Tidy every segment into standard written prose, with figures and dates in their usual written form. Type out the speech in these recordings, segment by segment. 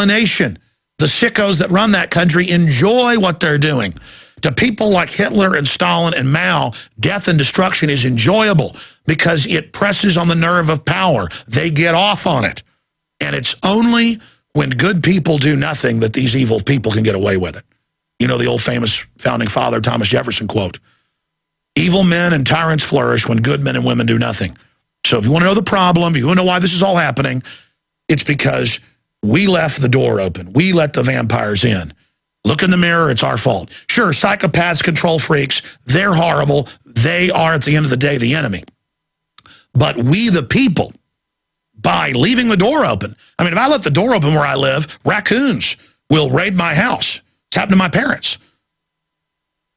nation. The sickos that run that country enjoy what they're doing. To people like Hitler and Stalin and Mao, death and destruction is enjoyable because it presses on the nerve of power. They get off on it. And it's only when good people do nothing that these evil people can get away with it. You know the old famous founding father Thomas Jefferson quote, evil men and tyrants flourish when good men and women do nothing. So if you want to know the problem, if you want to know why this is all happening, it's because we left the door open. We let the vampires in. Look in the mirror, it's our fault. Sure, psychopaths, control freaks, they're horrible. They are, at the end of the day, the enemy. But we, the people, by leaving the door open. I mean, if I let the door open where I live, raccoons will raid my house. It's happened to my parents.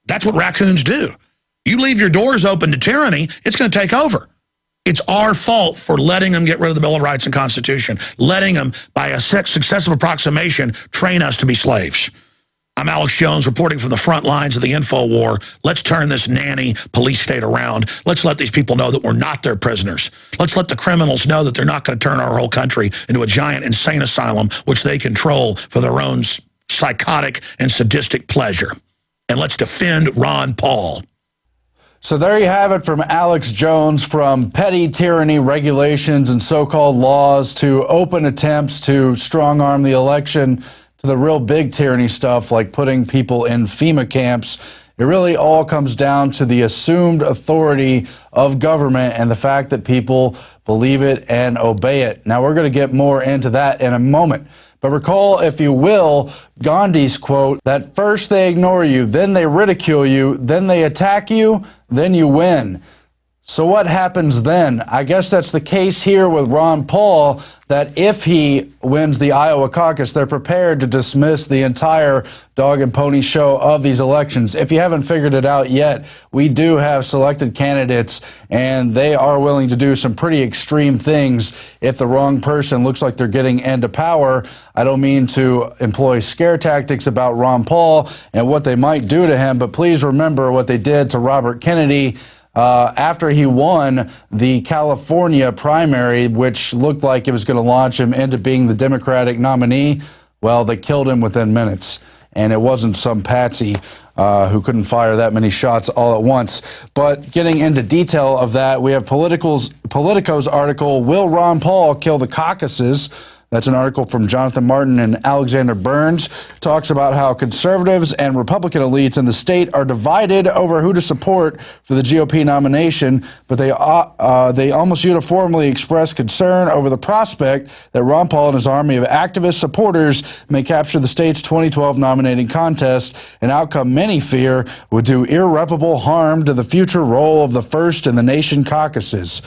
That's what raccoons do. You leave your doors open to tyranny, it's going to take over. It's our fault for letting them get rid of the Bill of Rights and Constitution, letting them, by a successive approximation, train us to be slaves. I'm Alex Jones reporting from the front lines of the info war. Let's turn this nanny police state around. Let's let these people know that we're not their prisoners. Let's let the criminals know that they're not going to turn our whole country into a giant insane asylum, which they control for their own psychotic and sadistic pleasure. And let's defend Ron Paul. So there you have it from Alex Jones, from petty tyranny, regulations, and so-called laws to open attempts to strong-arm the election, to the real big tyranny stuff like putting people in FEMA camps. It really all comes down to the assumed authority of government and the fact that people believe it and obey it. Now, we're going to get more into that in a moment. But recall, if you will, Gandhi's quote that first they ignore you, then they ridicule you, then they attack you, then you win. So what happens then? I guess that's the case here with Ron Paul, that if he wins the Iowa caucus, they're prepared to dismiss the entire dog and pony show of these elections. If you haven't figured it out yet, we do have selected candidates, and they are willing to do some pretty extreme things if the wrong person looks like they're getting into power. I don't mean to employ scare tactics about Ron Paul and what they might do to him, but please remember what they did to Robert Kennedy after he won the California primary, which looked like it was going to launch him into being the Democratic nominee. Well, they killed him within minutes, and it wasn't some patsy who couldn't fire that many shots all at once. But getting into detail of that, we have Politico's article, Will Ron Paul Kill the Caucuses? That's an article from Jonathan Martin and Alexander Burns. Talks about how conservatives and Republican elites in the state are divided over who to support for the GOP nomination, but they almost uniformly express concern over the prospect that Ron Paul and his army of activist supporters may capture the state's 2012 nominating contest, an outcome many fear would do irreparable harm to the future role of the first in the nation caucuses.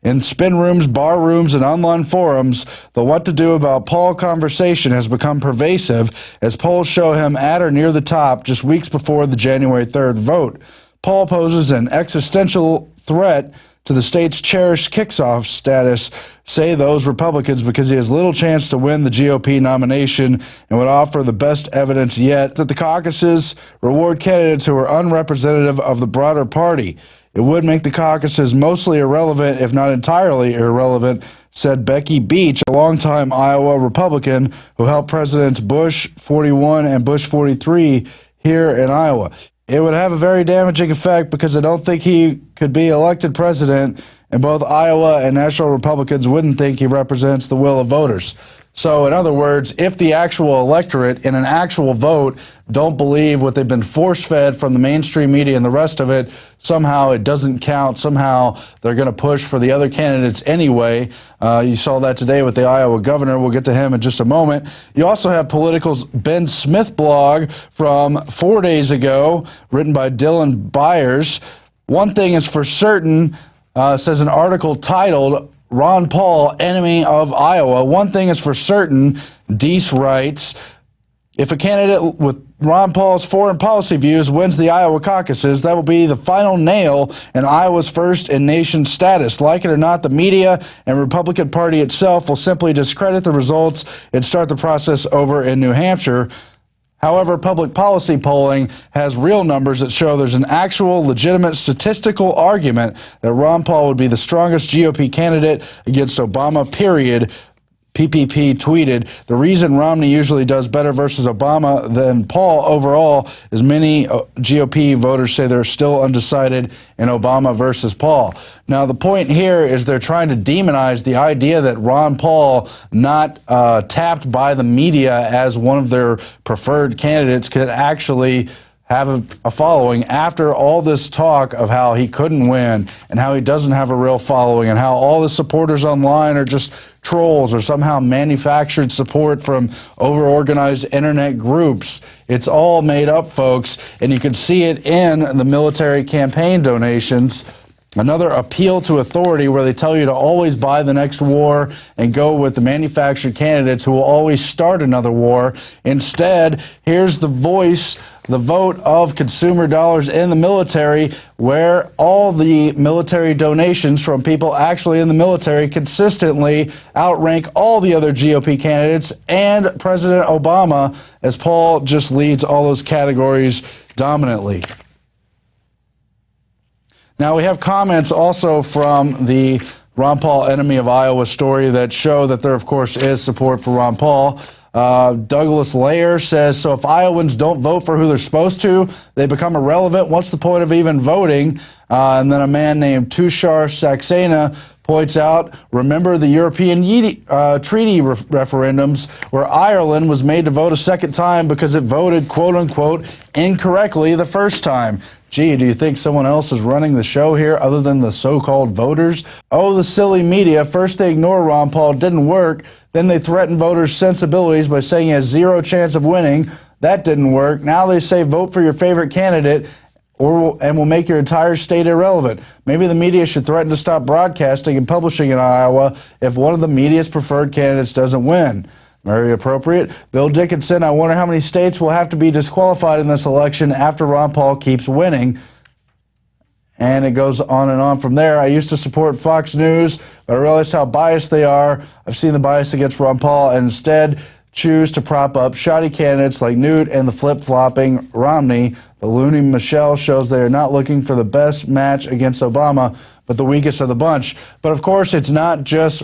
In spin rooms, bar rooms, and online forums, the what to do about Paul conversation has become pervasive as polls show him at or near the top just weeks before the January 3rd vote. Paul poses an existential threat to the state's cherished kickoff status, say those Republicans, because he has little chance to win the GOP nomination and would offer the best evidence yet that the caucuses reward candidates who are unrepresentative of the broader party. It would make the caucuses mostly irrelevant, if not entirely irrelevant, said Becky Beach, a longtime Iowa Republican who helped Presidents Bush 41 and Bush 43 here in Iowa. It would have a very damaging effect because I don't think he could be elected president, and both Iowa and national Republicans wouldn't think he represents the will of voters. So, in other words, if the actual electorate in an actual vote don't believe what they've been force-fed from the mainstream media and the rest of it, somehow it doesn't count. Somehow they're going to push for the other candidates anyway. You saw that today with the Iowa governor. We'll get to him in just a moment. You also have Political's Ben Smith blog from 4 days ago, written by Dylan Byers. One thing is for certain, says an article titled, Ron Paul, Enemy of Iowa. One thing is for certain, Deese writes, if a candidate with Ron Paul's foreign policy views wins the Iowa caucuses, that will be the final nail in Iowa's first in nation status. Like it or not, the media and Republican Party itself will simply discredit the results and start the process over in New Hampshire. However, public policy polling has real numbers that show there's an actual legitimate statistical argument that Ron Paul would be the strongest GOP candidate against Obama, period. PPP tweeted, "The reason Romney usually does better versus Obama than Paul overall is many GOP voters say they're still undecided in Obama versus Paul." Now, the point here is they're trying to demonize the idea that Ron Paul, not tapped by the media as one of their preferred candidates, could actually have a following after all this talk of how he couldn't win and how he doesn't have a real following and how all the supporters online are just trolls or somehow manufactured support from over-organized internet groups. It's all made up, folks, and you can see it in the military campaign donations. Another appeal to authority where they tell you to always buy the next war and go with the manufactured candidates who will always start another war. Instead, here's the voice, the vote of consumer dollars in the military, where all the military donations from people actually in the military consistently outrank all the other GOP candidates and President Obama, as Paul just leads all those categories dominantly. Now, we have comments also from the Ron Paul Enemy of Iowa story that show that there, of course, is support for Ron Paul. Douglas Layer says, "So if Iowans don't vote for who they're supposed to, they become irrelevant. What's the point of even voting?" And then a man named Tushar Saxena points out, "Remember the European treaty referendums where Ireland was made to vote a second time because it voted, quote-unquote, incorrectly the first time." Gee, do you think someone else is running the show here other than the so-called voters? Oh, the silly media. First they ignore Ron Paul, didn't work. Then they threaten voters' sensibilities by saying he has zero chance of winning. That didn't work. Now they say vote for your favorite candidate and will make your entire state irrelevant. Maybe the media should threaten to stop broadcasting and publishing in Iowa if one of the media's preferred candidates doesn't win. Very appropriate. Bill Dickinson, "I wonder how many states will have to be disqualified in this election after Ron Paul keeps winning." And it goes on and on from there. "I used to support Fox News, but I realized how biased they are. I've seen the bias against Ron Paul and instead choose to prop up shoddy candidates like Newt and the flip-flopping Romney. The loony Michelle shows they are not looking for the best match against Obama, but the weakest of the bunch." But of course, it's not just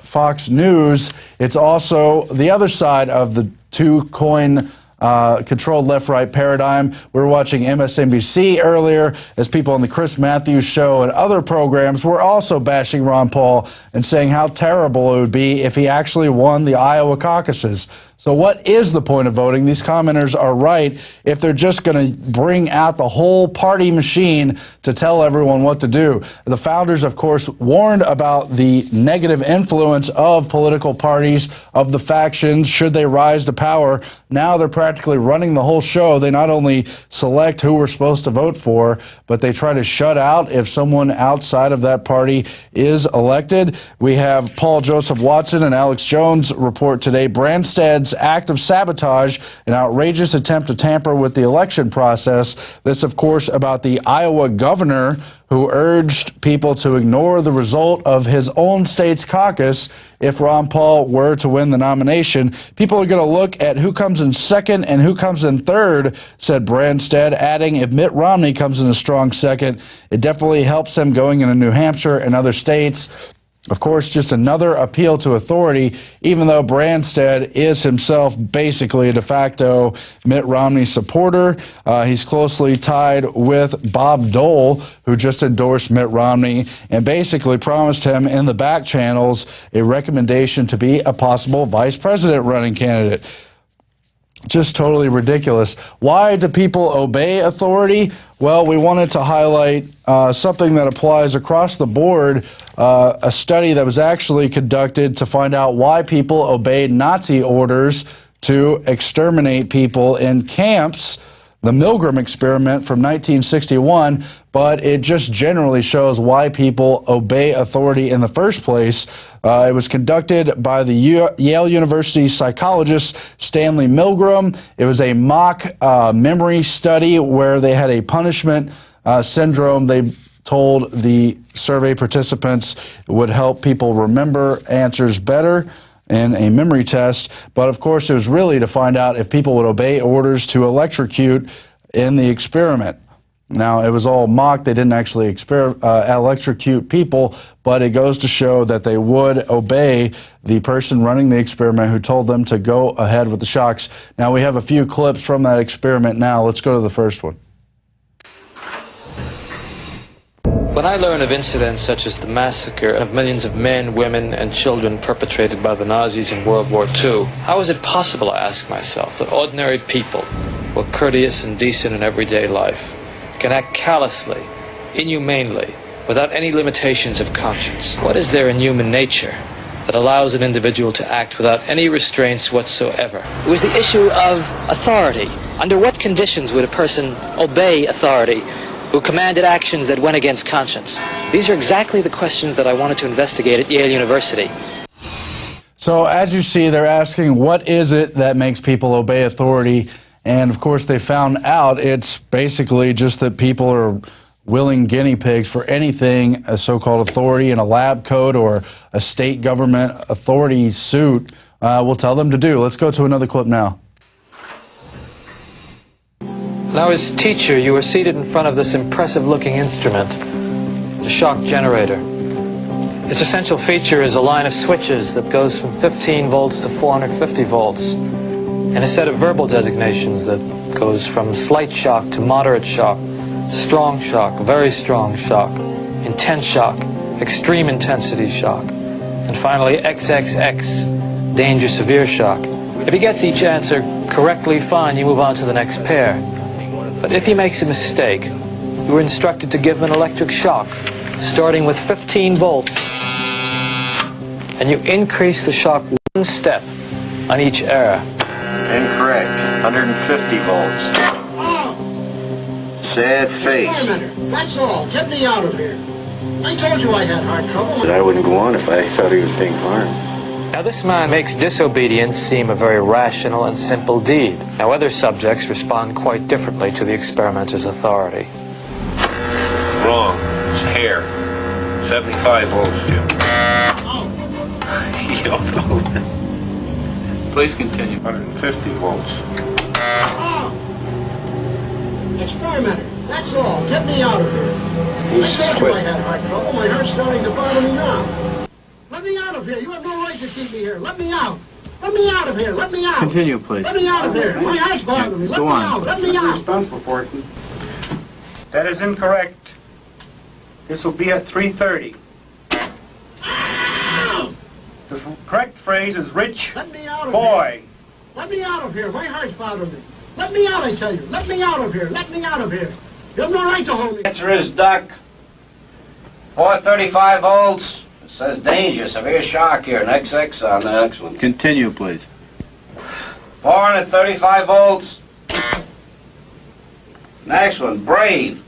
Fox News, it's also the other side of the two-coin controlled left-right paradigm. We were watching MSNBC earlier as people on the Chris Matthews show and other programs were also bashing Ron Paul and saying how terrible it would be if he actually won the Iowa caucuses. So what is the point of voting? These commenters are right if they're just going to bring out the whole party machine to tell everyone what to do. The founders, of course, warned about the negative influence of political parties, of the factions, should they rise to power. Now they're practically running the whole show. They not only select who we're supposed to vote for, but they try to shut out if someone outside of that party is elected. We have Paul Joseph Watson and Alex Jones report today Branstad's act of sabotage, an outrageous attempt to tamper with the election process. This, of course, about the Iowa governor who urged people to ignore the result of his own state's caucus if Ron Paul were to win the nomination. People are going to look at who comes in second and who comes in third, said Branstad, adding, if Mitt Romney comes in a strong second, it definitely helps him going into New Hampshire and other states. Of course, just another appeal to authority, even though Branstad is himself basically a de facto Mitt Romney supporter. He's closely tied with Bob Dole, who just endorsed Mitt Romney and basically promised him in the back channels a recommendation to be a possible vice president running candidate. Just totally ridiculous. Why do people obey authority? Well, we wanted to highlight something that applies across the board, a study that was actually conducted to find out why people obeyed Nazi orders to exterminate people in camps, the Milgram experiment from 1961, but it just generally shows why people obey authority in the first place. It was conducted by the Yale University psychologist Stanley Milgram. It was a mock memory study where they had a punishment syndrome. They told the survey participants it would help people remember answers better in a memory test. But of course, it was really to find out if people would obey orders to electrocute in the experiment. Now, it was all mock. They didn't actually electrocute people, but it goes to show that they would obey the person running the experiment who told them to go ahead with the shocks. Now, we have a few clips from that experiment now. Let's go to the first one. When I learn of incidents such as the massacre of millions of men, women, and children perpetrated by the Nazis in World War II, how is it possible, I ask myself, that ordinary people who are courteous and decent in everyday life can act callously, inhumanely, without any limitations of conscience? What is there in human nature that allows an individual to act without any restraints whatsoever? It was the issue of authority. Under what conditions would a person obey authority who commanded actions that went against conscience? These are exactly the questions that I wanted to investigate at Yale University. So as you see, they're asking, what is it that makes people obey authority? And of course, they found out it's basically just that people are willing guinea pigs for anything a so-called authority in a lab coat or a state government authority suit will tell them to do. Let's go to another clip now. Now, as teacher, you are seated in front of this impressive-looking instrument, the shock generator. Its essential feature is a line of switches that goes from 15 volts to 450 volts, and a set of verbal designations that goes from slight shock to moderate shock, strong shock, very strong shock, intense shock, extreme intensity shock, and finally XXX, danger severe shock. If he gets each answer correctly, fine, you move on to the next pair. But if he makes a mistake, you are instructed to give him an electric shock, starting with 15 volts, and you increase the shock one step on each error. Incorrect. 150 volts. Sad face. Wait a minute. That's all. Get me out of here. I told you I had heart trouble. But I wouldn't go on if I thought he was being harmed. Now, this man makes disobedience seem a very rational and simple deed. Now, other subjects respond quite differently to the experimenter's authority. Wrong. It's hair. 75 volts, Jim. You don't know. Please continue. 150 volts. Experimenter. That's all. Get me out of here. I told you I had heart trouble. My heart's starting to bother me now. Let me out of here. You have no right to keep me here. Let me out. Let me out of here. Let me out. Continue, please. Let me out of here. My heart's bothering me. Let me out. Let me out. Responsible for it. That is incorrect. This will be at 3:30. The correct phrase is rich Let me out of boy. here. Let me out of here. My heart's bothering me. Let me out, I tell you. Let me out of here. Let me out of here. You have no right to hold me. Answer is duck. 435 volts. It says danger, severe shock here. Next X on the next one. Continue, please. 435 volts. Next one, brave.